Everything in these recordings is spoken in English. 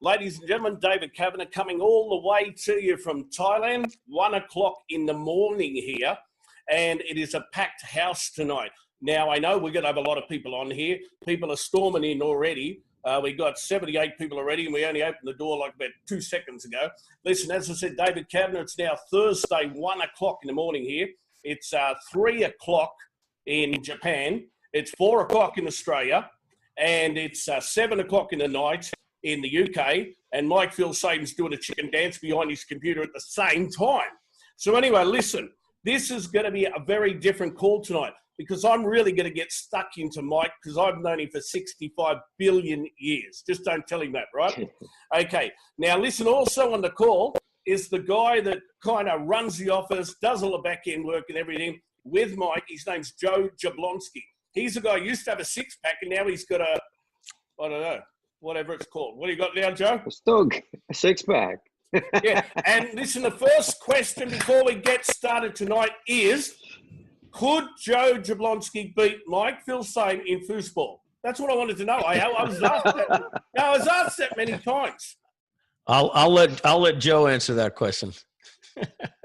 Ladies and gentlemen, David Cavanagh coming all the way to you from Thailand, 1 o'clock in the morning here, and it is a packed house tonight. Now, I know we're going to have a lot of people on here. People are storming in already. We got 78 people already, and we only opened the door like about 2 seconds ago. Listen, as I said, David Cavanagh, it's now Thursday, 1 o'clock in the morning here. It's 3 o'clock in Japan. It's 4 o'clock in Australia, and it's 7 o'clock in the night in the UK. And Mike Philsame's doing a chicken dance behind his computer at the same time. So anyway, listen, this is going to be a very different call tonight, because I'm really going to get stuck into Mike, because I've known him for 65 billion years. Just don't tell him that, right? Okay. Now, listen, also on the call is the guy that kind of runs the office, does all the back-end work and everything with Mike. His name's Joe Jablonski. He's the guy who used to have a six-pack, and now he's got a, I don't know, whatever it's called. What do you got now, Joe? A stug, a six-pack. Yeah, and listen, the first question before we get started tonight is, could Joe Jablonski beat Mike Philsame in foosball? That's what I wanted to know. I was asked that many times. I'll let Joe answer that question.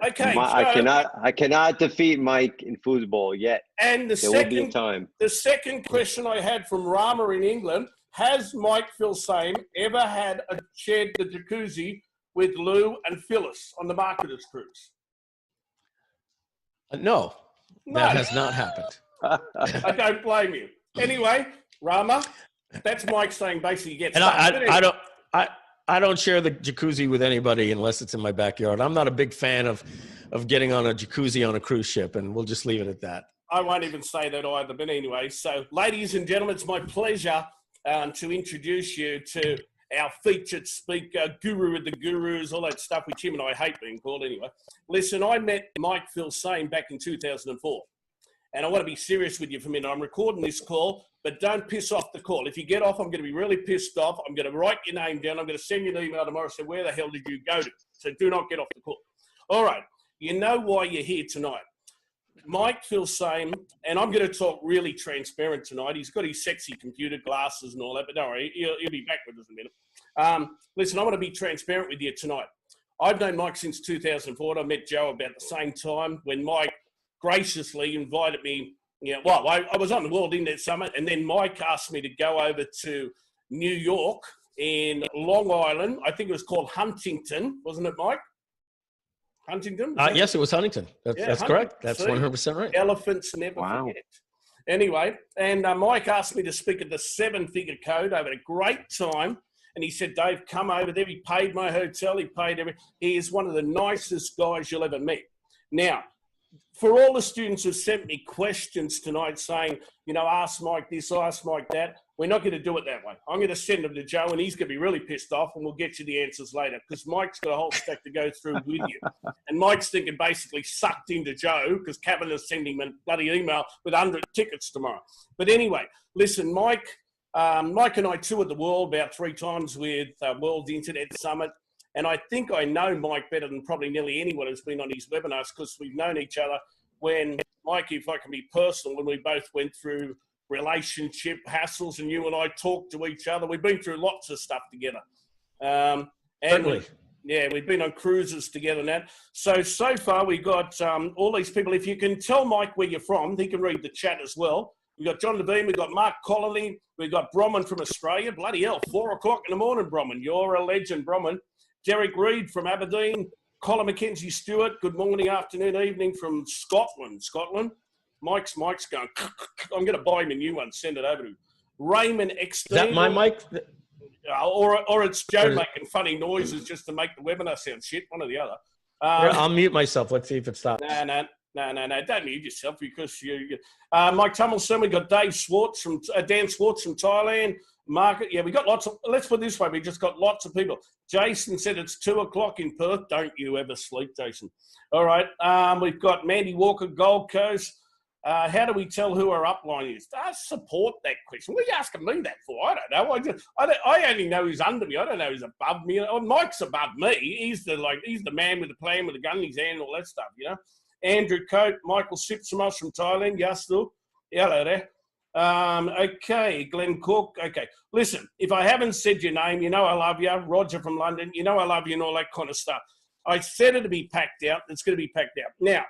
Okay, I cannot defeat Mike in foosball yet. And the second question I had from Rama in England: has Mike Philsame ever had shared the jacuzzi with Lou and Phyllis on the Marketers Cruise? No, that has not happened. I don't blame you. Anyway, Rama, that's Mike saying basically you get and stuck. I don't share the jacuzzi with anybody unless it's in my backyard. I'm not a big fan of getting on a jacuzzi on a cruise ship, and we'll just leave it at that. I won't even say that either. But anyway, so ladies and gentlemen, it's my pleasure to introduce you to our featured speaker, Guru of the Gurus, all that stuff, which him and I hate being called anyway. Listen, I met Mike Philsame back in 2004. And I want to be serious with you for a minute. I'm recording this call, but don't piss off the call. If you get off, I'm going to be really pissed off. I'm going to write your name down. I'm going to send you an email tomorrow saying, where the hell did you go to? So do not get off the call. All right. You know why you're here tonight. Mike Philsame, and I'm going to talk really transparent tonight. He's got his sexy computer glasses and all that, but don't worry, he'll be back with us in a minute. Listen, I want to be transparent with you tonight. I've known Mike since 2004. I met Joe about the same time when Mike graciously invited me. I was on the World Internet Summit, and then Mike asked me to go over to New York in Long Island. I think it was called Huntington, wasn't it, Mike? Huntington? Yes, it was Huntington. That's correct. That's 100% right. Elephants never forget. Anyway, and Mike asked me to speak at the 7-figure code. I had a great time. And he said, Dave, come over there. He paid my hotel. He paid everything. He is one of the nicest guys you'll ever meet. Now, for all the students who sent me questions tonight saying, ask Mike this, ask Mike that, we're not going to do it that way. I'm going to send them to Joe, and he's going to be really pissed off, and we'll get you the answers later, because Mike's got a whole stack to go through with you. And Mike's thinking basically sucked into Joe, because Cavanagh's sending him a bloody email with 100 tickets tomorrow. But anyway, listen, Mike and I toured the world about 3 times with World Internet Summit. And I think I know Mike better than probably nearly anyone who's been on his webinars, because we've known each other when, Mike, if I can be personal, when we both went through relationship hassles and you and I talked to each other. We've been through lots of stuff together. We've been on cruises together now. So far we got all these people. If you can tell Mike where you're from, he can read the chat as well. We've got John Levine, we've got Mark Connolly, we've got Bromman from Australia. Bloody hell, 4 o'clock in the morning, Bromman. You're a legend, Bromman. Derek Reed from Aberdeen. Colin Mackenzie Stewart, good morning, afternoon, evening from Scotland. Mike's going, I'm going to buy him a new one, send it over to him. Raymond Eckstein. Is that my mic? Or it's Joe making funny noises just to make the webinar sound shit, one or the other. I'll mute myself. Let's see if it stops. No, don't mute yourself, because you Mike Tummelson, we got Dan Swartz from Thailand. Market, we got lots of, let's put it this way, we just got lots of people. Jason said it's 2 o'clock in Perth. Don't you ever sleep, Jason. All right, we've got Mandy Walker, Gold Coast. How do we tell who our upline is? I support that question. What are you asking me that for? I don't know. I only know who's under me. I don't know who's above me. Mike's above me. He's the man with the plan, with the gun in his hand and all that stuff, Andrew Coate, Michael Sipsamos from Thailand. Yastu. Hello there. Okay, Glenn Cook. Okay, listen, if I haven't said your name, you know I love you. Roger from London, you know I love you and all that kind of stuff. I said it to be packed out. It's going to be packed out. Now,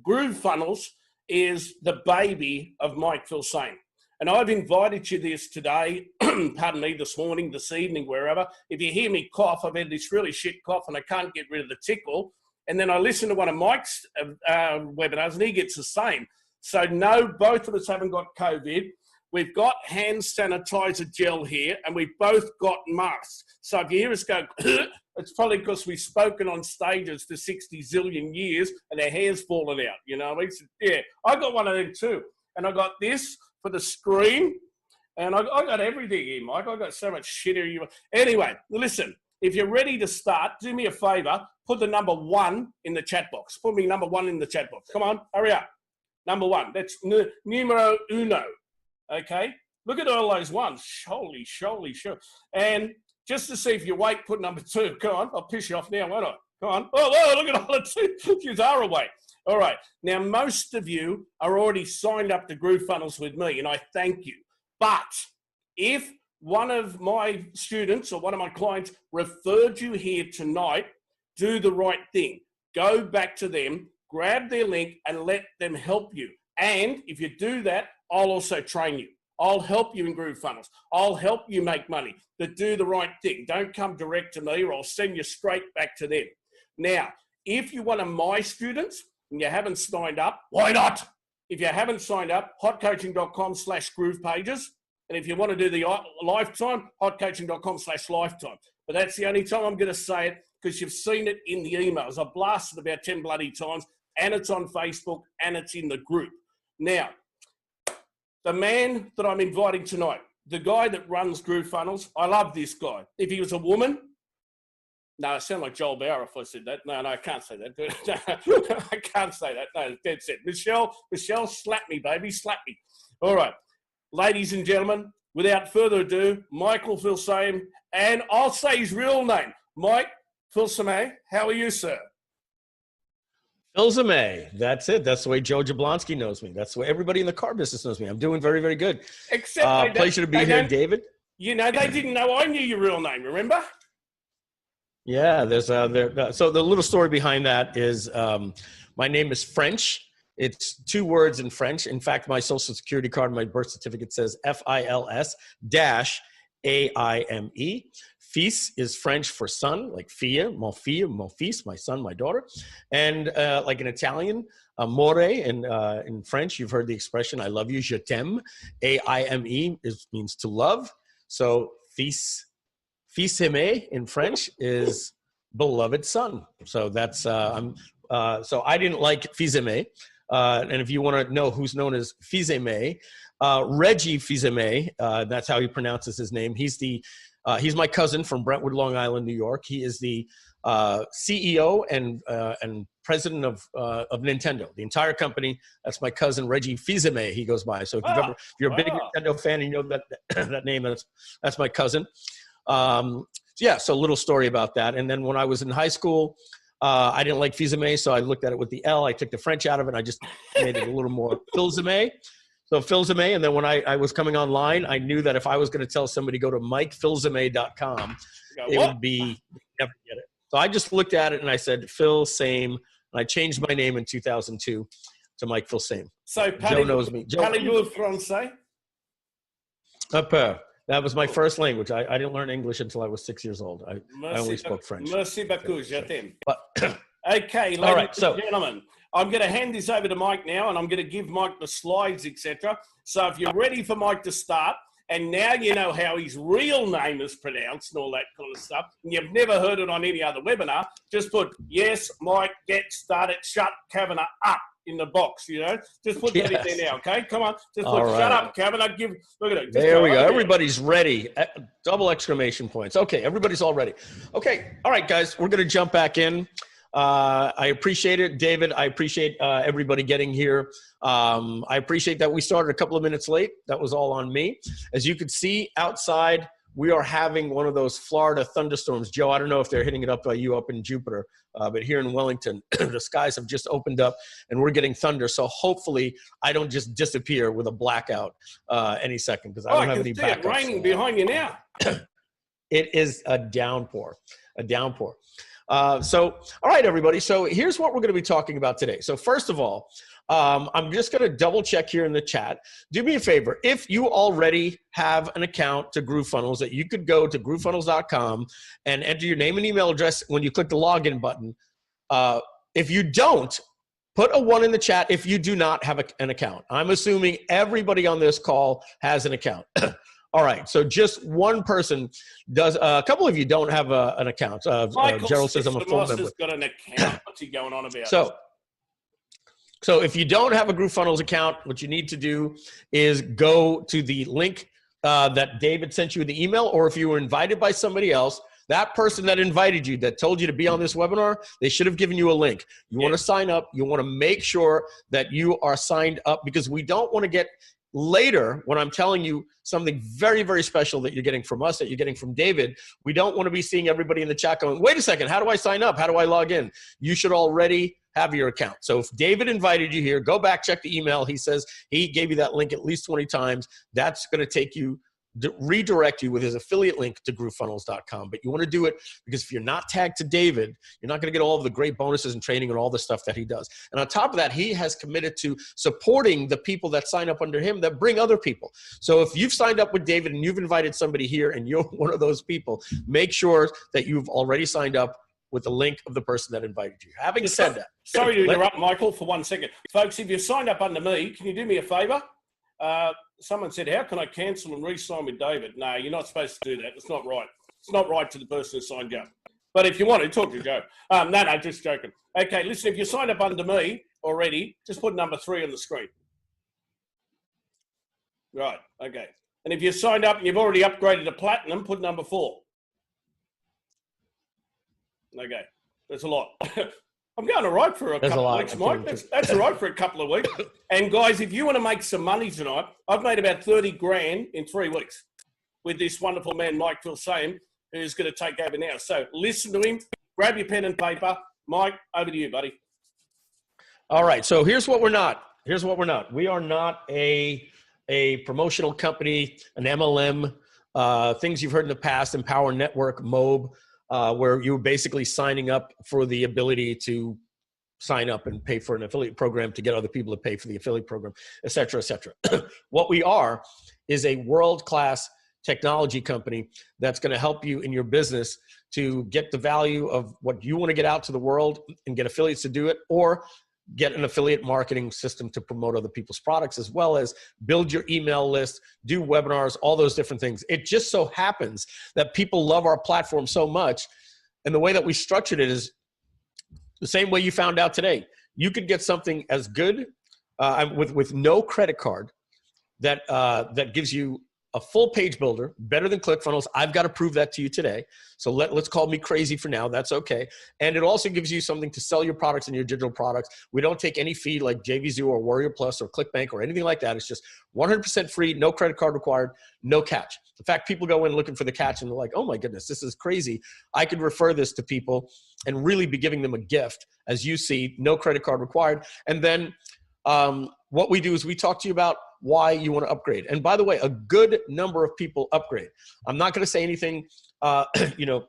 Groovefunnels is the baby of Mike Filsaime. And I've invited you this today, pardon me, this morning, this evening, wherever. If you hear me cough, I've had this really shit cough and I can't get rid of the tickle. And then I listen to one of Mike's webinars and he gets the same. So no, both of us haven't got COVID. We've got hand sanitizer gel here and we've both got masks. So if you hear us go, it's probably because we've spoken on stages for 60 zillion years and our hair's fallen out, you know. Yeah, I got one of them too. And I got this for the screen, and I got everything here, Mike. I got so much shit here. Anyway, listen, if you're ready to start, do me a favor, put the number 1 in the chat box. Put me number 1 in the chat box. Come on, hurry up. Number 1. That's numero uno. Okay? Look at all those ones. Holy. And just to see if you're awake, put number 2. Come on, I'll piss you off now, won't I? Come on. Oh, look at all the 2. You are awake. All right. Now, most of you are already signed up to Groovefunnels with me, and I thank you. But if one of my students or one of my clients referred you here tonight, do the right thing. Go back to them, grab their link, and let them help you. And if you do that, I'll also train you. I'll help you in Groovefunnels. I'll help you make money. But do the right thing. Don't come direct to me or I'll send you straight back to them. Now, if you're one of my students, and you haven't signed up, why not? If you haven't signed up, hotcoaching.com/groovepages. And if you want to do the lifetime, hotcoaching.com/lifetime. But that's the only time I'm going to say it because you've seen it in the emails. I've blasted about 10 bloody times and it's on Facebook and it's in the group. Now, the man that I'm inviting tonight, the guy that runs Groovefunnels, I love this guy. If he was a woman, no, I sound like Joel Bauer if I said that. No, I can't say that. No, I can't say that. No, dead set. Michelle, slap me, baby, slap me. All right. Ladies and gentlemen, without further ado, Michael Filsaime, and I'll say his real name, Mike Filsaime. How are you, sir? Filsaime. That's it. That's the way Joe Jablonski knows me. That's the way everybody in the car business knows me. I'm doing very, very good. Except pleasure to be here, David. You know, they didn't know I knew your real name, remember? Yeah, so the little story behind that is my name is French. It's 2 words in French. In fact, my social security card, my birth certificate says FILS-AIME. Fils is French for son, like fille, mon fils, my son, my daughter. And like in Italian, amore in French, you've heard the expression, I love you, je t'aime. AIME means to love. So fils aimé in French is beloved son. So that's so I didn't like fils aimé. And if you want to know who's known as fils aimé, Reggie Filsaime, that's how he pronounces his name. He's my cousin from Brentwood, Long Island, New York. He is the CEO and president of Nintendo, the entire company. That's my cousin Reggie Filsaime. He goes by. So if you're a big Nintendo fan and you know that name, that's my cousin. Yeah, so a little story about that. And then when I was in high school, I didn't like Filsaime, so I looked at it with the L. I took the French out of it, and I just made it a little more Filsaime. So Filsaime, and then when I was coming online, I knew that if I was going to tell somebody to go to MikeFilsaime.com, it would be never get it. So I just looked at it and I said Filsaime, and I changed my name in 2002 to Mike Filsaime. So Joe knows me. Parlez-vous français? Un peu. That was my first language. I didn't learn English until I was 6 years old. I only spoke French. Merci beaucoup, je t'aime. Okay, ladies and gentlemen, I'm going to hand this over to Mike now, and I'm going to give Mike the slides, etc. So if you're ready for Mike to start, and now you know how his real name is pronounced and all that kind of stuff, and you've never heard it on any other webinar, just put, yes, Mike, get started, shut Cavanagh up in the box, you know. Just put that in there now, okay? Come on. Just put, shut up, Cavanagh. Look at it. There we go. Everybody's ready. Double exclamation points. Okay, everybody's all ready. Okay, all right, guys, we're going to jump back in. I appreciate it, David. I appreciate everybody getting here. I appreciate that we started a couple of minutes late. That was all on me. As you could see outside, we are having one of those Florida thunderstorms. Joe, I don't know if they're hitting it up by you up in Jupiter, but here in Wellington, the skies have just opened up and we're getting thunder. So hopefully I don't just disappear with a blackout any second, because I don't have any backups. It's raining behind you now. It is a downpour, a downpour. So, all right, everybody. So here's what we're going to be talking about today. So first of all, I'm just going to double check here in the chat. Do me a favor. If you already have an account to Groovefunnels, that you could go to groovefunnels.com and enter your name and email address when you click the login button. If you don't, put a 1 in the chat if you do not have an account. I'm assuming everybody on this call has an account. All right, so just one person does. A couple of you don't have an account. Gerald says I'm a full member. Got an account. What's he going on about? So if you don't have a Groovefunnels account, what you need to do is go to the link that David sent you in the email, or if you were invited by somebody else, that person that invited you, that told you to be on this webinar, they should have given you a link. You want to sign up. You want to make sure that you are signed up, because we don't want to get later when I'm telling you something very, very special that you're getting from us, that you're getting from David. We don't want to be seeing everybody in the chat going, wait a second, how do I sign up? How do I log in? You should already have your account. So if David invited you here, go back, check the email. He says he gave you that link at least 20 times. That's going to take you, redirect you with his affiliate link to groovefunnels.com. But you want to do it because if you're not tagged to David, you're not going to get all of the great bonuses and training and all the stuff that he does. And on top of that, he has committed to supporting the people that sign up under him that bring other people. So if you've signed up with David and you've invited somebody here and you're one of those people, make sure that you've already signed up with the link of the person that invited you. Having said that. Sorry to interrupt, Michael, for 1 second. Folks, if you signed up under me, can you do me a favor? Someone said, how can I cancel and re-sign with David? No, you're not supposed to do that. It's not right. It's not right to the person who signed you up. But if you want to, talk to Joe. No, just joking. Okay, listen, if you signed up under me already, just put number 3 on the screen. Right, okay. And if you signed up and you've already upgraded to platinum, put number 4. Okay, that's a lot. I'm going all right for a couple of weeks, Mike. That's all right for a couple of weeks. And guys, if you want to make some money tonight, I've made about 30 grand in 3 weeks with this wonderful man, Mike Vilsain, who's going to take over now. So listen to him, grab your pen and paper. Mike, over to you, buddy. All right, so here's what we're not. Here's what we're not. We are not a promotional company, an MLM, things you've heard in the past, Empower Network, MOB, where you're basically signing up for the ability to sign up and pay for an affiliate program to get other people to pay for the affiliate program, et cetera, et cetera. What we are is a world-class technology company that's going to help you in your business to get the value of what you want to get out to the world and get affiliates to do it, or get an affiliate marketing system to promote other people's products, as well as build your email list, do webinars, all those different things. It just so happens that people love our platform so much. And the way that we structured it is the same way you found out today. You could get something as good with no credit card that gives you a full page builder, better than ClickFunnels. I've got to prove that to you today. So let's call me crazy for now. That's okay. And it also gives you something to sell your products and your digital products. We don't take any fee like JVZoo or Warrior Plus or ClickBank or anything like that. It's just 100% free, no credit card required, no catch. In fact, people go in looking for the catch and they're like, oh my goodness, this is crazy. I could refer this to people and really be giving them a gift. As you see, no credit card required. And then what we do is we talk to you about why you want to upgrade. And by the way, a good number of people upgrade. I'm not going to say anything, too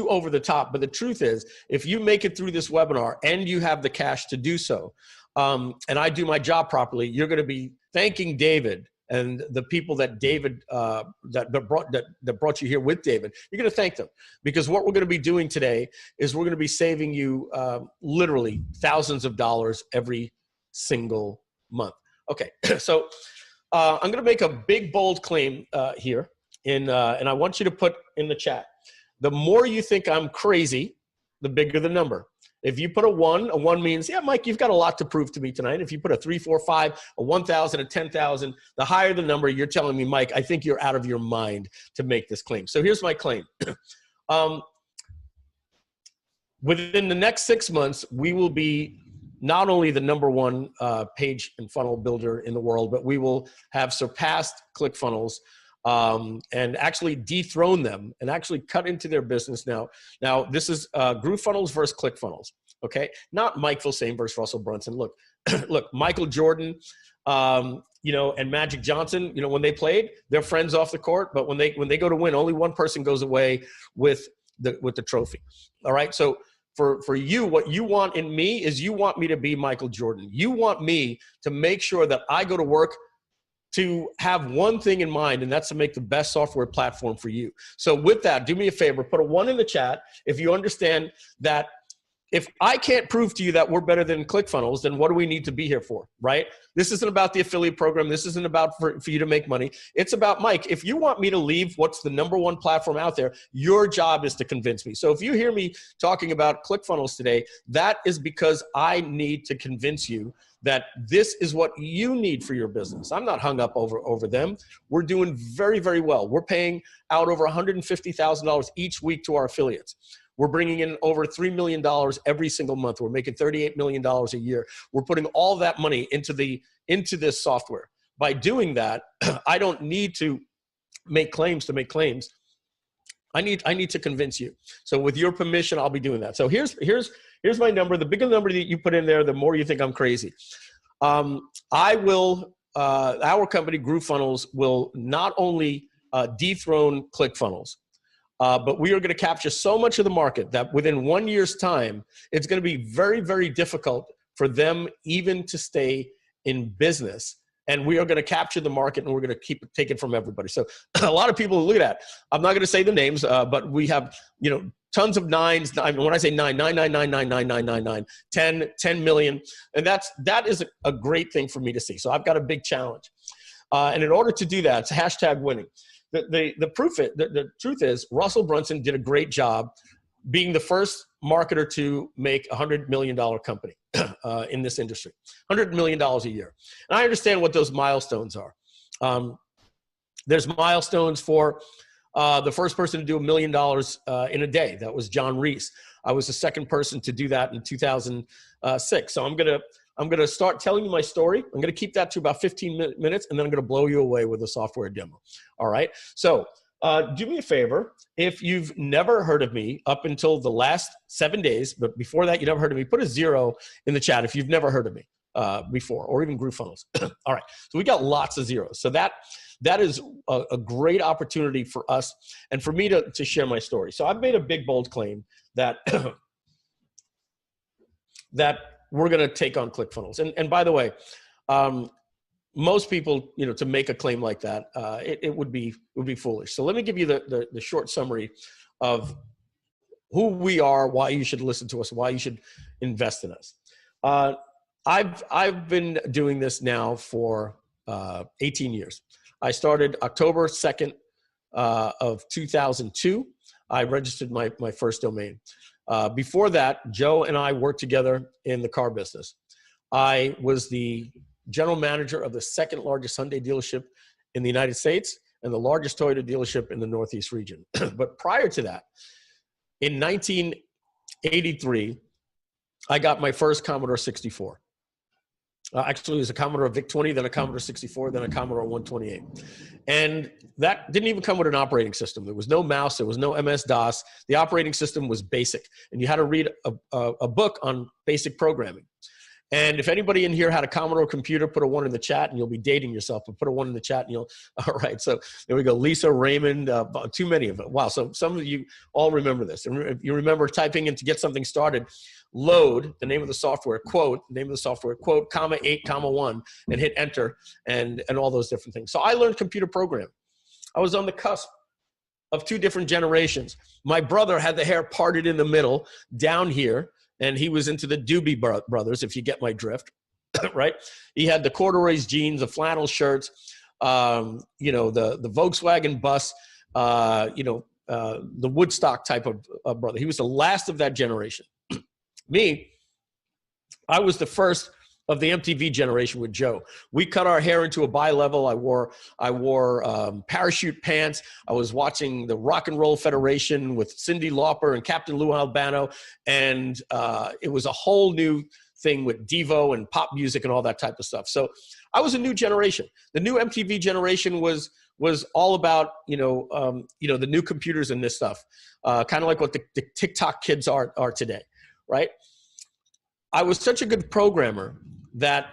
over the top, but the truth is, if you make it through this webinar and you have the cash to do so, and I do my job properly, you're going to be thanking David and the people that David that brought you here with David. You're going to thank them, because what we're going to be doing today is we're going to be saving you literally thousands of dollars every single month. Okay, so I'm going to make a big, bold claim here, and I want you to put in the chat. The more you think I'm crazy, the bigger the number. If you put a 1 means, yeah, Mike, you've got a lot to prove to me tonight. If you put a 3, 4, 5, a 1,000, a 10,000, the higher the number, you're telling me, Mike, I think you're out of your mind to make this claim. So here's my claim. Within the next 6 months, we will be not only the #1 page and funnel builder in the world, but we will have surpassed ClickFunnels and actually dethrone them and actually cut into their business now. Now, this is Groovefunnels versus ClickFunnels, okay? Not Mike Filsaime versus Russell Brunson. Look, look, Michael Jordan, you know, and Magic Johnson, you know, when they played, they're friends off the court, but when they go to win, only one person goes away with the trophy. All right. So for you, what you want in me is you want me to be Michael Jordan. You want me to make sure that I go to work to have one thing in mind, and that's to make the best software platform for you. So with that, do me a favor, put a 1 in the chat if you understand that if I can't prove to you that we're better than ClickFunnels, then what do we need to be here for, right? This isn't about the affiliate program. This isn't about for you to make money. It's about, Mike, if you want me to leave what's the #1 platform out there, your job is to convince me. So if you hear me talking about ClickFunnels today, that is because I need to convince you that this is what you need for your business. I'm not hung up over them. We're doing very, very well. We're paying out over $150,000 each week to our affiliates. We're bringing in over $3 million every single month. We're making $38 million a year. We're putting all that money into this software. By doing that, I don't need to make claims to make claims. I need to convince you. So with your permission, I'll be doing that. So here's my number. The bigger number that you put in there, the more you think I'm crazy. I will, our company, Groovefunnels, will not only dethrone ClickFunnels, but we are going to capture so much of the market that within 1 year's time, it's going to be very, very difficult for them even to stay in business. And we are going to capture the market, and we're going to take it from everybody. So a lot of people look at that. I'm not going to say the names, but we have, you know, tons of nines. I mean, when I say 10 million, and that is a great thing for me to see. So I've got a big challenge, and in order to do that, it's hashtag winning. The truth is, Russell Brunson did a great job being the first marketer to make $100 million company in this industry, $100 million a year. And I understand what those milestones are. There's milestones for the first person to do $1 million in a day. That was John Reese. I was the second person to do that in 2006. So I'm gonna start telling you my story. I'm gonna keep that to about 15 minutes, and then I'm gonna blow you away with a software demo. All right. So do me a favor. If you've never heard of me up until the last 7 days, but before that you never heard of me, put a 0 in the chat if you've never heard of me before, or even Groovefunnels. All right. So we got lots of zeros. So that is a great opportunity for us and for me to share my story. So I've made a big, bold claim that that we're going to take on ClickFunnels. And by the way, most people, you know, to make a claim like that, it would be foolish. So let me give you the short summary of who we are, why you should listen to us, why you should invest in us. I've been doing this now for 18 years. I started October 2nd of 2002. I registered my first domain. Before that, Joe and I worked together in the car business. I was the general manager of the second largest Hyundai dealership in the United States and the largest Toyota dealership in the Northeast region. But prior to that, in 1983, I got my first Commodore 64. Actually, it was a Commodore VIC-20, then a Commodore 64, then a Commodore 128. And that didn't even come with an operating system. There was no mouse. There was no MS-DOS. The operating system was BASIC. And you had to read a book on basic programming. And if anybody in here had a Commodore computer, put a 1 in the chat, and you'll be dating yourself. But put a 1 in the chat, and you'll, all right. So there we go. Lisa, Raymond, too many of it. Wow. So some of you all remember this. And if you remember typing in to get something started, load, the name of the software, quote, name of the software, quote, comma 8, comma 1, and hit enter, and all those different things. So I learned computer programming. I was on the cusp of 2 different generations. My brother had the hair parted in the middle down here, and he was into the Doobie Brothers, if you get my drift, right? He had the corduroys jeans, the flannel shirts, you know, the Volkswagen bus, you know, the Woodstock type of brother. He was the last of that generation. Me, I was the first of the MTV generation with Joe. We cut our hair into a bi-level. I wore parachute pants. I was watching the Rock and Roll Federation with Cyndi Lauper and Captain Lou Albano. And it was a whole new thing with Devo and pop music and all that type of stuff. So I was a new generation. The new MTV generation was all about, the new computers and this stuff, kind of like what the TikTok kids are today, right? I was such a good programmer that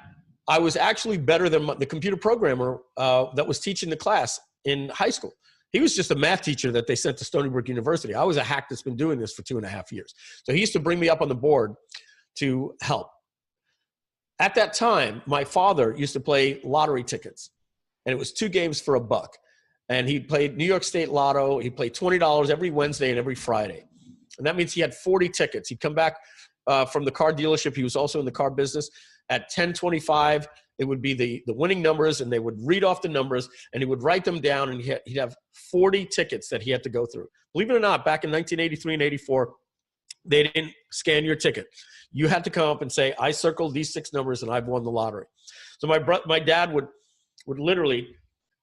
I was actually better than the computer programmer that was teaching the class in high school. He was just a math teacher that they sent to Stony Brook University. I was a hack that's been doing this for 2.5 years. So he used to bring me up on the board to help. At that time, my father used to play lottery tickets, and it was 2 games for $1. And he played New York State Lotto. He played $20 every Wednesday and every Friday. And that means he had 40 tickets. He'd come back from the car dealership. He was also in the car business. At 10:25, it would be the winning numbers, and they would read off the numbers, and he would write them down, and he'd have 40 tickets that he had to go through. Believe it or not, back in 1983 and 84, they didn't scan your ticket. You had to come up and say, I circled these 6 numbers, and I've won the lottery. So my dad would literally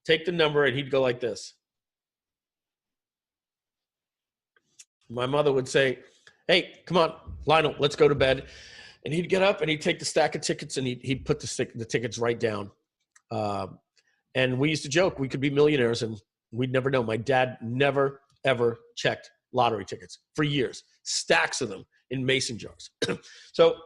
take the number, and he'd go like this. My mother would say, hey, come on, Lionel, let's go to bed. And he'd get up and he'd take the stack of tickets and he'd put the tickets right down. And we used to joke we could be millionaires and we'd never know. My dad never, ever checked lottery tickets for years, stacks of them in mason jars. So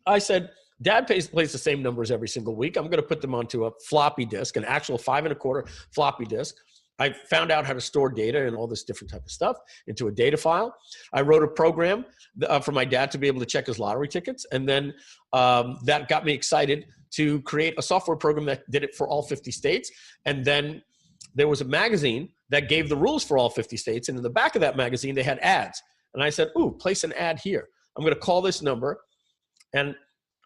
I said, Dad plays the same numbers every single week. I'm going to put them onto a floppy disk, an actual 5.25 floppy disk. I found out how to store data and all this different type of stuff into a data file. I wrote a program for my dad to be able to check his lottery tickets. And then that got me excited to create a software program that did it for all 50 states. And then there was a magazine that gave the rules for all 50 states. And in the back of that magazine, they had ads. And I said, ooh, place an ad here. I'm going to call this number. And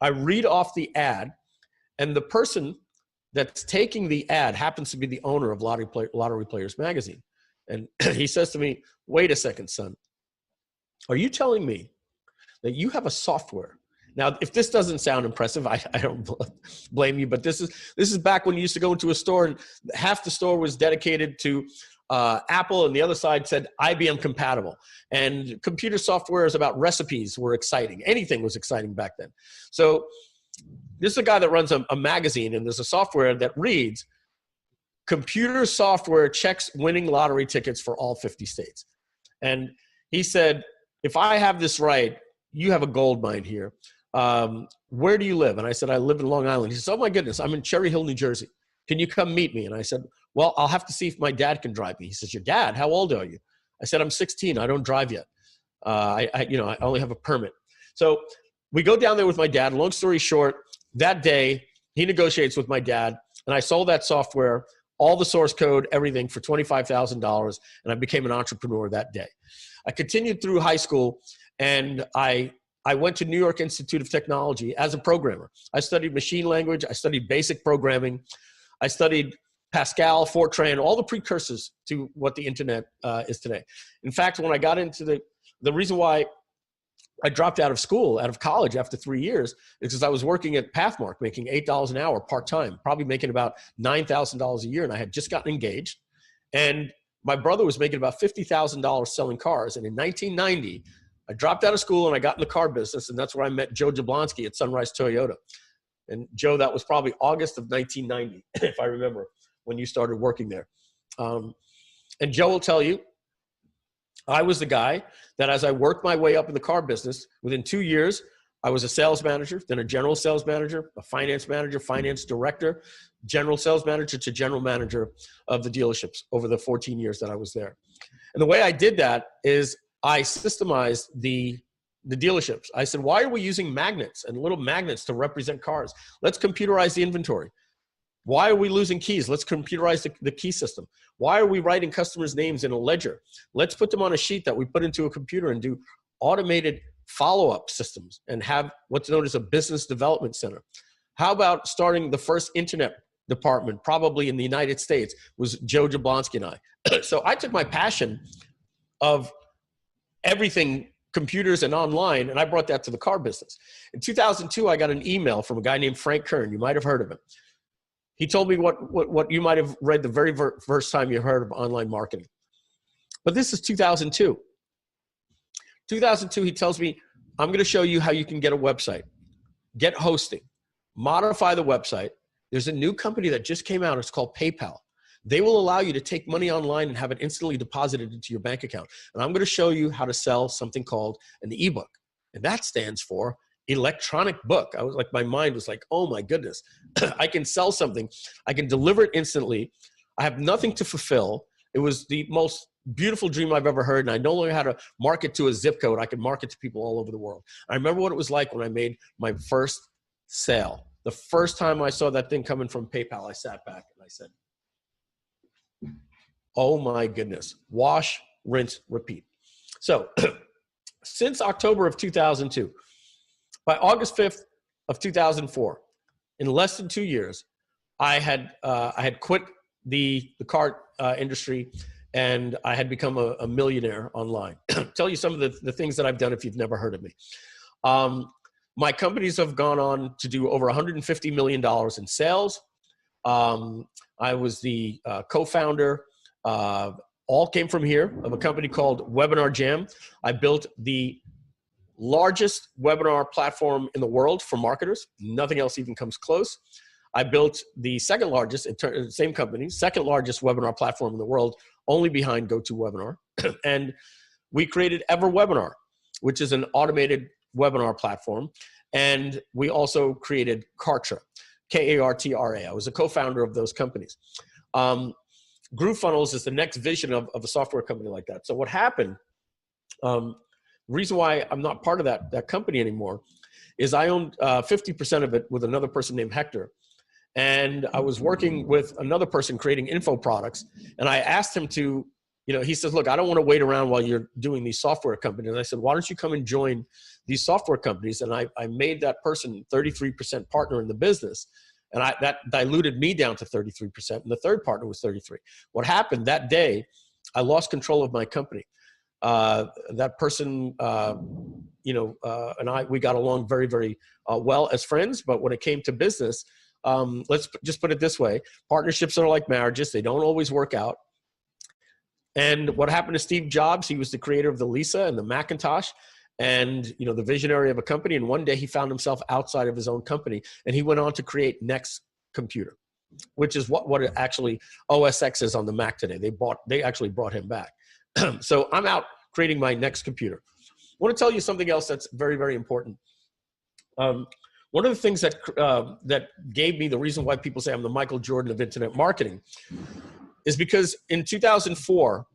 I read off the ad. And the person that's taking the ad happens to be the owner of Lottery Players magazine. And he says to me, wait a second, son. Are you telling me that you have a software? Now, if this doesn't sound impressive, I don't blame you, but this is back when you used to go into a store and half the store was dedicated to Apple and the other side said IBM compatible. And computer software is about recipes were exciting. Anything was exciting back then. So this is a guy that runs a magazine, and there's a software that reads, computer software checks winning lottery tickets for all 50 states. And he said, if I have this right, you have a gold mine here. Where do you live? And I said, I live in Long Island. He said, oh my goodness, I'm in Cherry Hill, New Jersey. Can you come meet me? And I said, well, I'll have to see if my dad can drive me. He says, your dad? How old are you? I said, I'm 16. I don't drive yet. I only have a permit. So we go down there with my dad. Long story short, that day, he negotiates with my dad, and I sold that software, all the source code, everything for $25,000, and I became an entrepreneur that day. I continued through high school, and I went to New York Institute of Technology as a programmer. I studied machine language. I studied basic programming. I studied Pascal, Fortran, all the precursors to what the internet is today. In fact, when I got into the reason why I dropped out of college after 3 years, because I was working at Pathmark, making $8 an hour part-time, probably making about $9,000 a year. And I had just gotten engaged. And my brother was making about $50,000 selling cars. And in 1990, I dropped out of school and I got in the car business. And that's where I met Joe Jablonski at Sunrise Toyota. And Joe, that was probably August of 1990, if I remember, when you started working there. And Joe will tell you, I was the guy that as I worked my way up in the car business, within 2 years, I was a sales manager, then a general sales manager, a finance director, general sales manager to general manager of the dealerships over the 14 years that I was there. And the way I did that is I systemized the dealerships. I said, why are we using magnets and little magnets to represent cars? Let's computerize the inventory. Why are we losing keys? Let's computerize the key system. Why are we writing customers' names in a ledger? Let's put them on a sheet that we put into a computer and do automated follow-up systems and have what's known as a business development center. How about starting the first internet department, probably in the United States, was Joe Jablonski and I. So I took my passion of everything computers and online, and I brought that to the car business. In 2002, I got an email from a guy named Frank Kern. You might have heard of him. He told me what you might have read the very first time you heard of online marketing. But this is 2002. 2002, he tells me, I'm going to show you how you can get a website. get hosting, modify the website. There's a new company that just came out. It's called PayPal. They will allow you to take money online and have it instantly deposited into your bank account. And I'm going to show you how to sell something called an ebook. And that stands for electronic book. I was like, my mind was like, oh my goodness, I can sell something. I can deliver it instantly. I have nothing to fulfill. It was the most beautiful dream I've ever heard. And I no longer had to market to a zip code. I could market to people all over the world. I remember what it was like when I made my first sale. The first time I saw that thing coming from PayPal, I sat back and I said, oh my goodness, wash, rinse, repeat. So since October of 2002, by August 5th of 2004, in less than 2 years, I had quit the car industry, and I had become a millionaire online. Tell you some of the things that I've done if you've never heard of me. My companies have gone on to do over $150 million in sales. I was the co-founder, all came from here, of a company called Webinar Jam. I built the largest webinar platform in the world for marketers. Nothing else even comes close. I built the second largest, same company, second largest webinar platform in the world, only behind GoToWebinar. And we created EverWebinar, which is an automated webinar platform. And we also created Kartra, Kartra. I was a co-founder of those companies. Groovefunnels is the next vision of a software company like that. So what happened, reason why I'm not part of that company anymore is I owned 50% of it with another person named Hector. And I was working with another person creating info products. And I asked him to, he says, look, I don't want to wait around while you're doing these software companies. And I said, why don't you come and join these software companies? And I made that person 33% partner in the business. And that diluted me down to 33%. And the third partner was 33. What happened that day, I lost control of my company. That person, and we got along very, very well as friends. But when it came to business, let's just put it this way. Partnerships are like marriages. They don't always work out. And what happened to Steve Jobs, he was the creator of the Lisa and the Macintosh and, the visionary of a company. And one day he found himself outside of his own company, and he went on to create Next Computer, which is what actually OS X is on the Mac today. They actually brought him back. So I'm out creating my next computer. I want to tell you something else that's very, very important. One of the things that gave me the reason why people say I'm the Michael Jordan of internet marketing is because in 2004,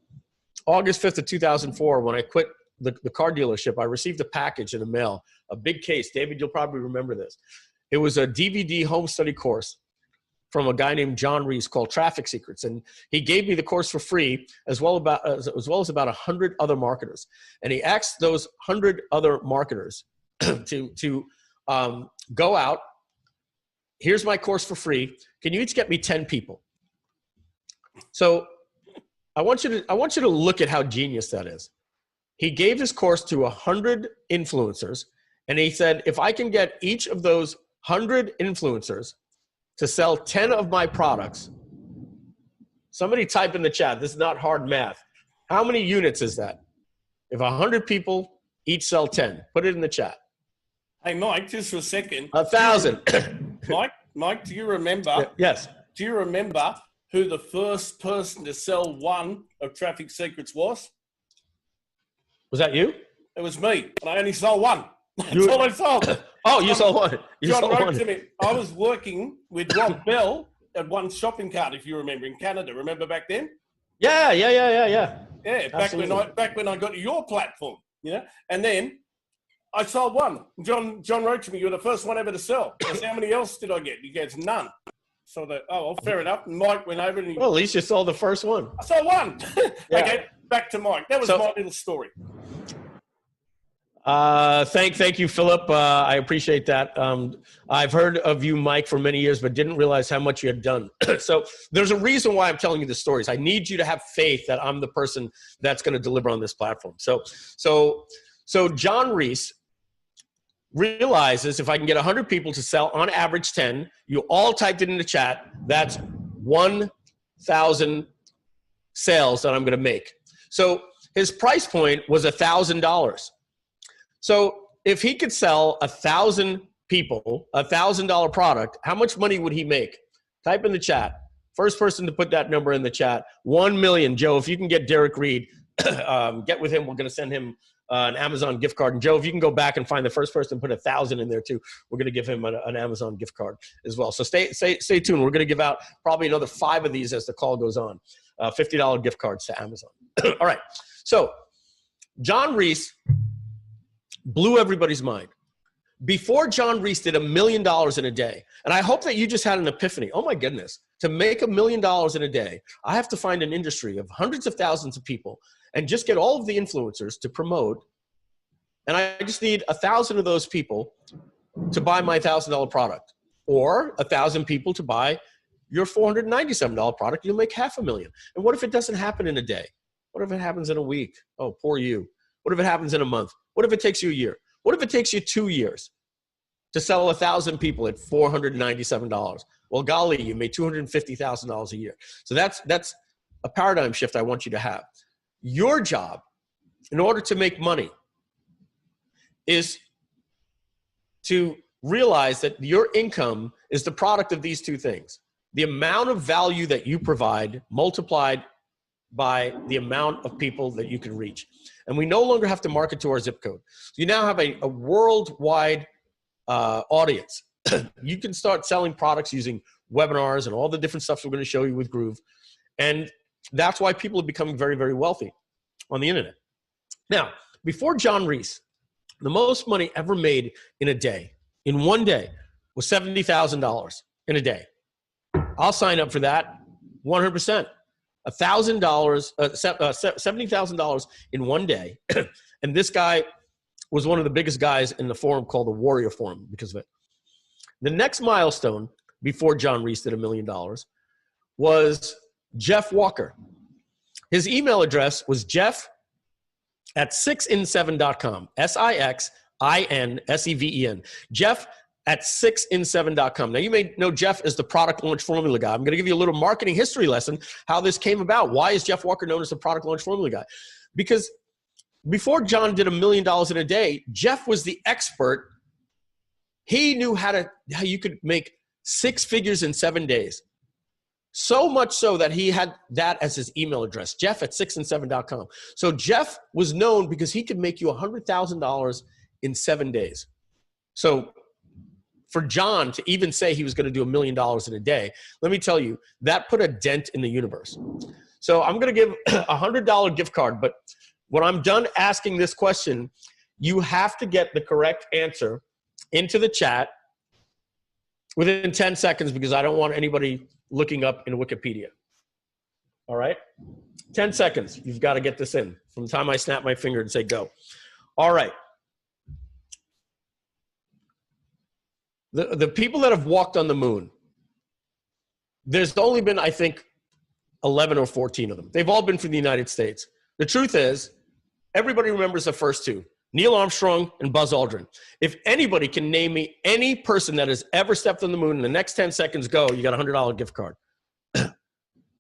August 5th of 2004, when I quit the car dealership, I received a package in the mail, a big case. David, you'll probably remember this. It was a DVD home study course from a guy named John Reese called Traffic Secrets. And he gave me the course for free, as well as about 100 other marketers. And he asked those 100 other marketers to go out. Here's my course for free. Can you each get me 10 people? So I want you to look at how genius that is. He gave his course to 100 influencers, and he said, if I can get each of those 100 influencers to sell 10 of my products, somebody type in the chat. This is not hard math. How many units is that? If 100 people each sell 10, put it in the chat. Hey, Mike, just for a second. 1,000. Mike, do you remember? Yes. Do you remember who the first person to sell one of Traffic Secrets was? Was that you? It was me, and I only sold one. That's all I sold. Oh, you sold one. John wrote to me. I was working with Rob Bell at One Shopping Cart, if you remember, in Canada. Remember back then? Yeah. Yeah, back when I got your platform, and then I sold one. John wrote to me, "You're the first one ever to sell." I said, how many else did I get? He goes, none. So well, fair enough. And Mike went over and well, at least you sold the first one. I sold one. Yeah. Okay, back to Mike. That was my little story. Thank you, Philip. I appreciate that. I've heard of you, Mike, for many years, but didn't realize how much you had done. So there's a reason why I'm telling you the stories. I need you to have faith that I'm the person that's going to deliver on this platform. So John Reese realizes if I can get 100 people to sell on average 10, you all typed it in the chat, that's 1,000 sales that I'm going to make. So his price point was $1,000. So if he could sell 1,000 people a $1,000 product, how much money would he make? Type in the chat. First person to put that number in the chat, 1 million. Joe, if you can get Derek Reed, get with him. We're going to send him an Amazon gift card. And Joe, if you can go back and find the first person to put 1,000 in there too, we're going to give him an Amazon gift card as well. So stay tuned. We're going to give out probably another 5 of these as the call goes on. $50 gift cards to Amazon. All right. So John Reese blew everybody's mind. Before John Reese did $1 million in a day, and I hope that you just had an epiphany. Oh my goodness, to make $1 million in a day, I have to find an industry of hundreds of thousands of people and just get all of the influencers to promote. And I just need 1,000 of those people to buy my $1,000 product, or 1,000 people to buy your $497 product. You'll make $500,000. And what if it doesn't happen in a day? What if it happens in a week? Oh, poor you. What if it happens in a month? What if it takes you a year? What if it takes you 2 years to sell 1,000 people at $497? Well, golly, you made $250,000 a year. So that's a paradigm shift I want you to have. Your job, in order to make money, is to realize that your income is the product of these two things. The amount of value that you provide multiplied by the amount of people that you can reach. And we no longer have to market to our zip code. So you now have a worldwide audience. You can start selling products using webinars and all the different stuff we're going to show you with Groove. And that's why people are becoming very, very wealthy on the internet. Now, before John Reese, the most money ever made in a day, in one day, was $70,000 in a day. I'll sign up for that 100%. $1,000, $70,000 in one day. And this guy was one of the biggest guys in the forum called the Warrior Forum because of it. The next milestone before John Reese did $1 million was Jeff Walker. His email address was jeff@sixin7.com. SIXINSEVEN. Jeff@sixin7.com. Now, you may know Jeff as the product launch formula guy. I'm going to give you a little marketing history lesson, how this came about. Why is Jeff Walker known as the product launch formula guy? Because before John did $1 million in a day, Jeff was the expert. He knew how you could make 6 figures in 7 days. So much so that he had that as his email address, Jeff@sixin7.com. So Jeff was known because he could make you $100,000 in 7 days. So for John to even say he was going to do $1 million in a day, let me tell you, that put a dent in the universe. So I'm going to give a $100 gift card, but when I'm done asking this question, you have to get the correct answer into the chat within 10 seconds because I don't want anybody looking up in Wikipedia. All right? 10 seconds. You've got to get this in from the time I snap my finger and say go. All right. The people that have walked on the moon, there's only been, I think, 11 or 14 of them. They've all been from the United States. The truth is, everybody remembers the first two, Neil Armstrong and Buzz Aldrin. If anybody can name me any person that has ever stepped on the moon in the next 10 seconds, go, you got a $100 gift card.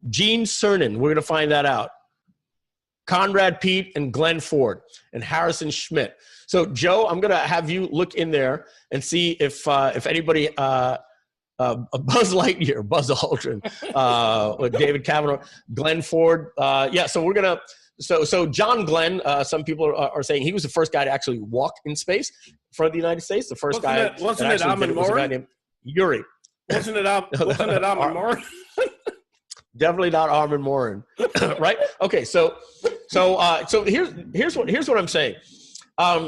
Gene Cernan, we're going to find that out. Conrad Pete and Glenn Ford and Harrison Schmidt. So, Joe, I'm going to have you look in there and see if anybody, Buzz Lightyear, Buzz Aldrin, David Cavanagh, Glenn Ford. Yeah, so we're going to, so John Glenn, some people are saying he was the first guy to actually walk in space for the United States. The first guy wasn't it Armin was a guy named Yuri. Wasn't it Armin Morin? Definitely not Armin Morin, right? Okay, so here's what I'm saying.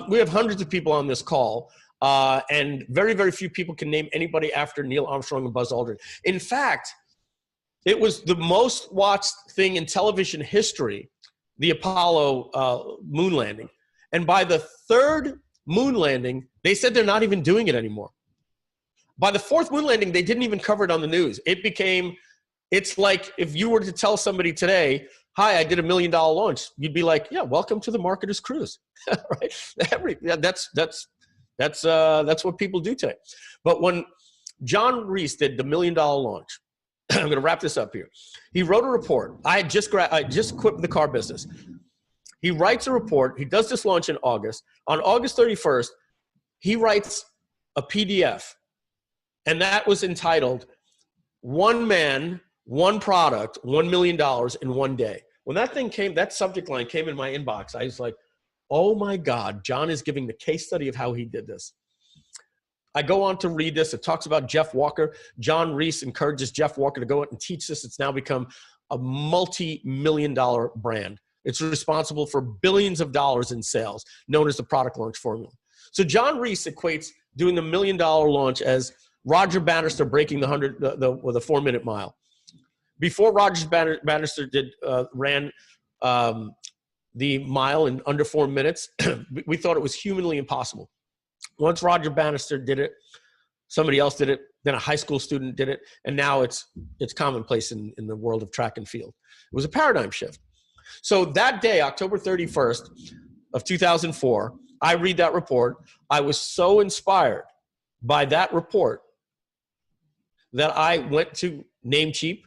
We have hundreds of people on this call, and very, very few people can name anybody after Neil Armstrong and Buzz Aldrin. In fact, it was the most watched thing in television history, the Apollo moon landing. And by the third moon landing, they said they're not even doing it anymore. By the fourth moon landing, they didn't even cover it on the news. It's like if you were to tell somebody today, hi, I did $1 million launch, you'd be like, yeah, welcome to the marketer's cruise. Right? That's what people do today. But when John Reese did the $1 million launch, I'm going to wrap this up here. He wrote a report. I just quit the car business. He writes a report. He does this launch in August. On August 31st, he writes a PDF, and that was entitled "One Man, One Product, $1 million in one day." When that thing came, that subject line came in my inbox, I was like, oh my God, John is giving the case study of how he did this. I go on to read this. It talks about Jeff Walker. John Reese encourages Jeff Walker to go out and teach this. It's now become a multi-million-dollar brand. It's responsible for billions of dollars in sales, known as the product launch formula. So John Reese equates doing the $1 million launch as Roger Bannister breaking the 4-minute mile. Before Roger Bannister ran the mile in under 4 minutes, we thought it was humanly impossible. Once Roger Bannister did it, somebody else did it, then a high school student did it, and now it's commonplace in the world of track and field. It was a paradigm shift. So that day, October 31st of 2004, I read that report. I was so inspired by that report that I went to Namecheap,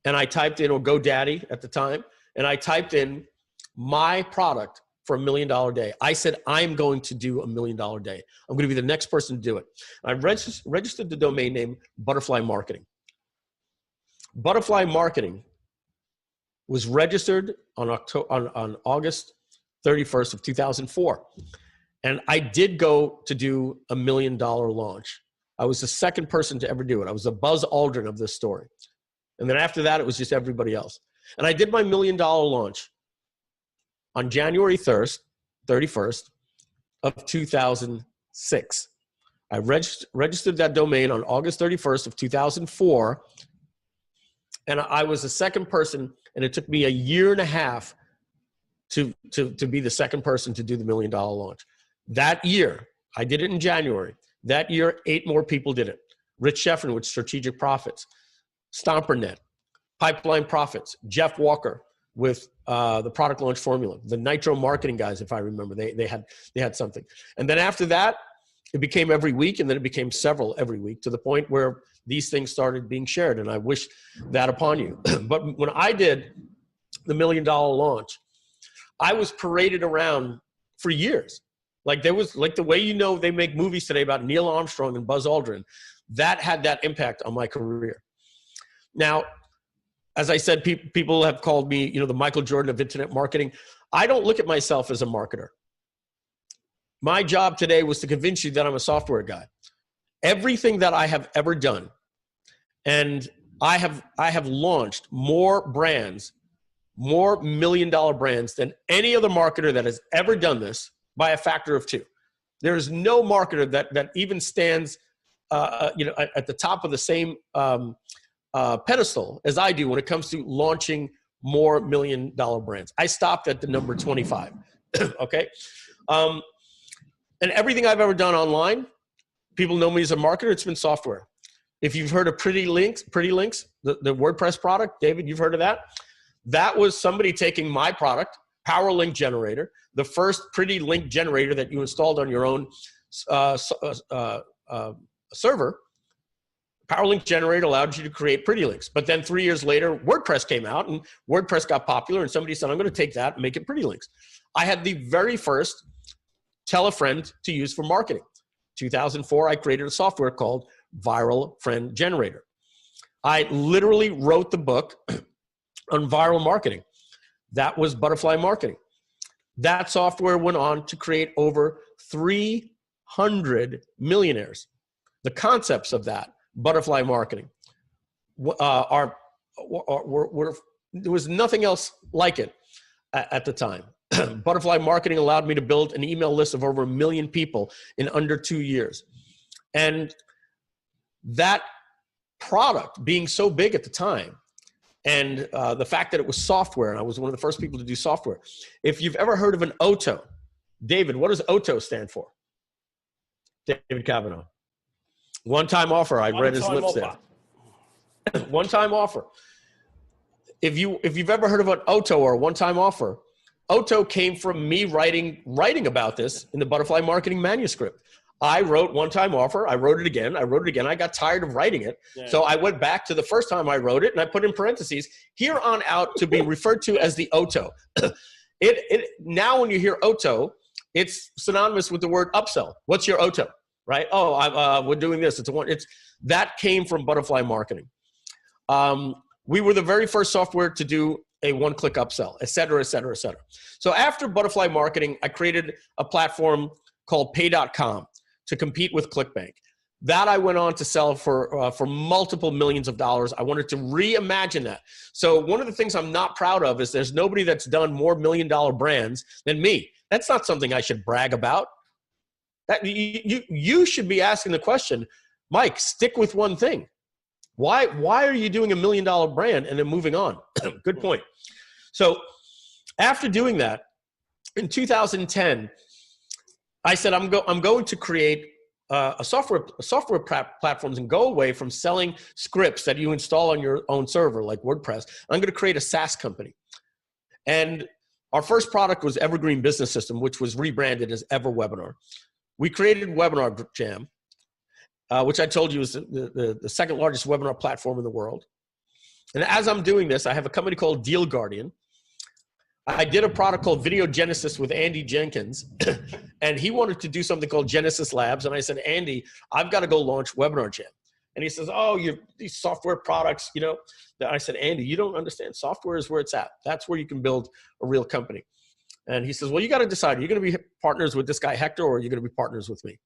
and I typed in, or GoDaddy at the time, and I typed in my product for $1 million day. I said, I'm going to do $1 million day. I'm going to be the next person to do it. I registered the domain name Butterfly Marketing. Butterfly Marketing was registered on August 31st of 2004. And I did go to do $1 million launch. I was the second person to ever do it. I was the Buzz Aldrin of this story. And then after that, it was just everybody else. And I did my $1 million launch on January 31st of 2006. I registered that domain on August 31st of 2004. And I was the second person, and it took me 1.5 years to be the second person to do the $1 million launch. That year, I did it in January. That year, 8 more people did it. Rich Sheffrin with Strategic Profits, StomperNet, Pipeline Profits, Jeff Walker with the product launch formula, the Nitro Marketing guys, if I remember, they had something. And then after that, it became every week, and then it became several every week, to the point where these things started being shared. And I wish that upon you. But when I did the $1 million launch, I was paraded around for years. Like there was, like the way they make movies today about Neil Armstrong and Buzz Aldrin, that had that impact on my career. Now, as I said, people have called me, the Michael Jordan of internet marketing. I don't look at myself as a marketer. My job today was to convince you that I'm a software guy. Everything that I have ever done, and I have launched more brands, more $1 million brands than any other marketer that has ever done this by a factor of 2. There is no marketer that even stands, at the top of the same pedestal as I do when it comes to launching more $1 million brands. I stopped at the number 25. Okay. And everything I've ever done online, people know me as a marketer. It's been software. If you've heard of Pretty Links, the WordPress product, David, you've heard of that? That was somebody taking my product, Power Link Generator, the first Pretty Link generator that you installed on your own server. PowerLink Generator allowed you to create pretty links. But then 3 years later, WordPress came out, and WordPress got popular, and somebody said, I'm going to take that and make it pretty links. I had the very first tell a friend to use for marketing. 2004, I created a software called Viral Friend Generator. I literally wrote the book on viral marketing. That was Butterfly Marketing. That software went on to create over 300 millionaires. The concepts of that, Butterfly Marketing, there was nothing else like it at the time. Butterfly Marketing allowed me to build an email list of over 1 million people in under 2 years. And that product being so big at the time, and the fact that it was software, and I was one of the first people to do software. If you've ever heard of an OTO, David, what does OTO stand for? David Cavanagh. One-time offer. I read his lips there. One-time offer. If you've ever heard of an OTO or a one-time offer, OTO came from me writing about this in the Butterfly Marketing manuscript. I wrote one-time offer. I wrote it again. I got tired of writing it. Yeah. So I went back to the first time I wrote it, and I put in parentheses, here on out to be referred to as the OTO. Now when you hear OTO, it's synonymous with the word upsell. What's your OTO? right? Oh, we're doing this. That came from butterfly marketing. We were the very first software to do a one-click upsell, et cetera, et cetera, et cetera. So after butterfly marketing, I created a platform called Pay.com to compete with ClickBank. That I went on to sell for multiple millions of dollars. I wanted to reimagine that. So one of the things I'm not proud of is there's nobody that's done more million-dollar brands than me. That's not something I should brag about. That you should be asking the question, Mike, stick with one thing. Why are you doing $1 million brand and then moving on? Good point. So after doing that, in 2010, I said, I'm going to create a software platforms and go away from selling scripts that you install on your own server like WordPress. I'm going to create a SaaS company. And our first product was Evergreen Business System, which was rebranded as EverWebinar. We created Webinar Jam, which I told you is the second largest webinar platform in the world. And as I'm doing this, I have a company called Deal Guardian. I did a product called Video Genesis with Andy Jenkins, and he wanted to do something called Genesis Labs. And I said, Andy, I've got to go launch Webinar Jam. And he says, oh, these software products, you know. I said, Andy, you don't understand. Software is where it's at. That's where you can build a real company. And he says, well, you got to decide. Are you going to be partners with this guy, Hector, or are you going to be partners with me?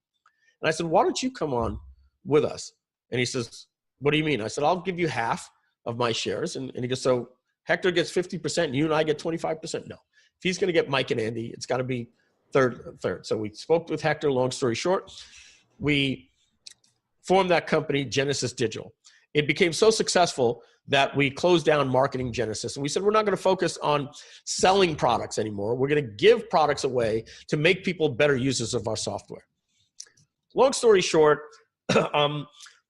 And I said, why don't you come on with us? And he says, what do you mean? I said, I'll give you half of my shares. And he goes, so Hector gets 50% and you and I get 25%? No. If he's going to get Mike and Andy, it's got to be third. So we spoke with Hector, long story short. We formed that company, Genesis Digital. It became so successful that we closed down Marketing Genesis. And we said, we're not going to focus on selling products anymore. We're going to give products away to make people better users of our software. Long story short,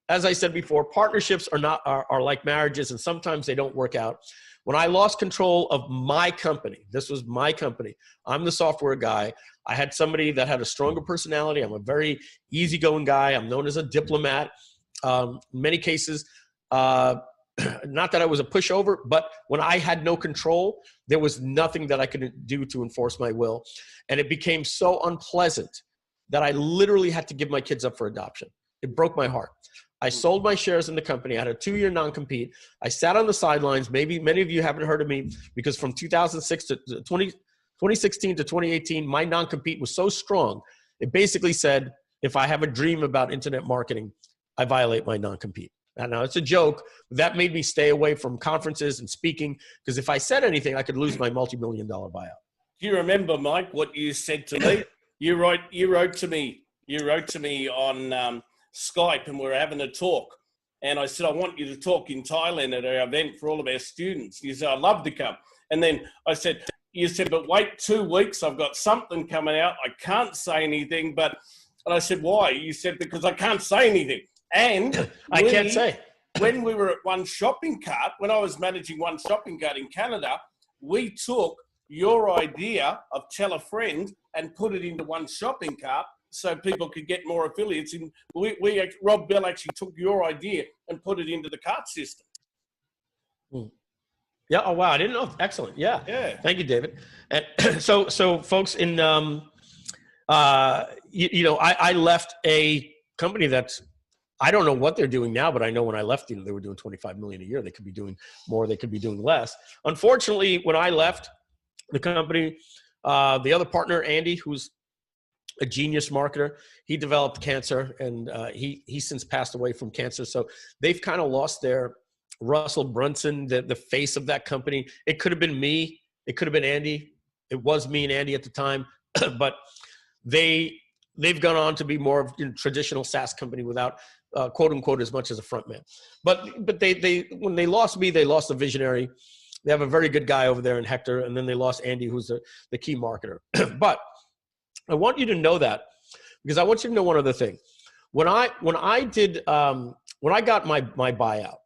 as I said before, partnerships are like marriages, and sometimes they don't work out. When I lost control of my company, this was my company. I'm the software guy. I had somebody that had a stronger personality. I'm a very easygoing guy. I'm known as a diplomat. In many cases, not that I was a pushover, but when I had no control, there was nothing that I could do to enforce my will. And it became so unpleasant that I literally had to give my kids up for adoption. It broke my heart. I sold my shares in the company. I had a 2-year non-compete. I sat on the sidelines. Maybe many of you haven't heard of me because from 2016 to 2018, my non-compete was so strong. It basically said, if I have a dream about internet marketing, I violate my non-compete. Now it's a joke. But that made me stay away from conferences and speaking because if I said anything, I could lose my multi-million-dollar buyout. Do you remember, Mike, what you said to me? You wrote to me on Skype, and we were having a talk. And I said, I want you to talk in Thailand at our event for all of our students. You said, I'd love to come. And then you said, but wait 2 weeks. I've got something coming out. I can't say anything. And I said, why? You said, because I can't say anything. And I can't say. When we were at One Shopping Cart, when I was managing One Shopping Cart in Canada, we took your idea of tell a friend and put it into One Shopping Cart so people could get more affiliates. And Rob Bell actually took your idea and put it into the cart system. Yeah. Oh, wow. I didn't know. Excellent. Yeah. Thank you, David. And so folks, I left a company that's, I don't know what they're doing now, but I know when I left, they were doing 25 million a year. They could be doing more. They could be doing less. Unfortunately, when I left the company, the other partner, Andy, who's a genius marketer, he developed cancer, and he since passed away from cancer. So they've kind of lost their Russell Brunson, the face of that company. It could have been me. It could have been Andy. It was me and Andy at the time, but they've gone on to be more of a traditional SaaS company without quote unquote as much as a front man. But they when they lost me, they lost a visionary. They have a very good guy over there in Hector, and then they lost Andy, who's the key marketer. But I want you to know that because I want you to know one other thing. When I got my buyout,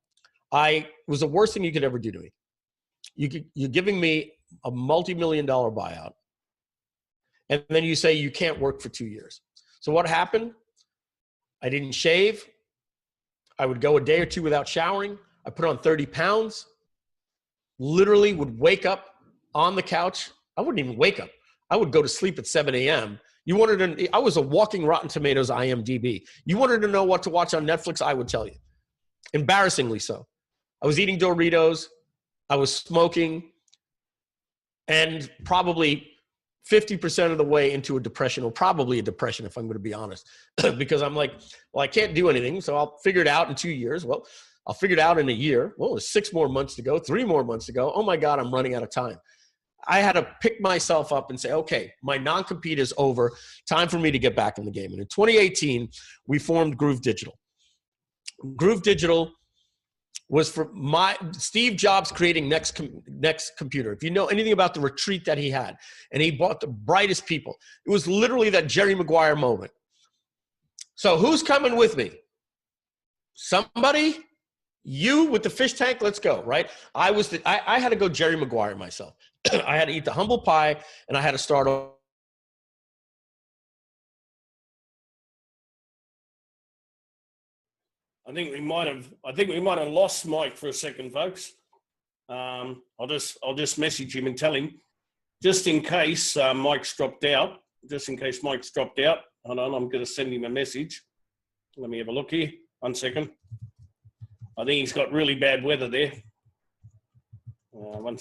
I was the worst thing you could ever do to me. You're giving me a multi-million-dollar buyout, and then you say you can't work for 2 years. So what happened? I didn't shave. I would go a day or two without showering. I put on 30 pounds. Literally would wake up on the couch. I wouldn't even wake up. I would go to sleep at 7 a.m. You wanted to, I was a walking Rotten Tomatoes IMDb. You wanted to know what to watch on Netflix, I would tell you. Embarrassingly so. I was eating Doritos. I was smoking. And probably 50% of the way into a depression, or probably a depression if I'm going to be honest, because I'm like, well, I can't do anything. So I'll figure it out in 2 years. Well, I'll figure it out in a year. Well, there's 6 more months to go, 3 more months to go. Oh my God, I'm running out of time. I had to pick myself up and say, okay, my non-compete is over. Time for me to get back in the game. And in 2018, we formed Groove Digital. Groove Digital was for Steve Jobs creating Next Computer. If you know anything about the retreat that he had, and he brought the brightest people, it was literally that Jerry Maguire moment. So who's coming with me? Somebody? You with the fish tank? Let's go, right? I had to go Jerry Maguire myself. I had to eat the humble pie, and I had to start over. I think we might have lost Mike for a second, folks. I'll just message him and tell him, just in case Mike's dropped out. Hold on, I'm going to send him a message. Let me have a look here. 1 second. I think he's got really bad weather there.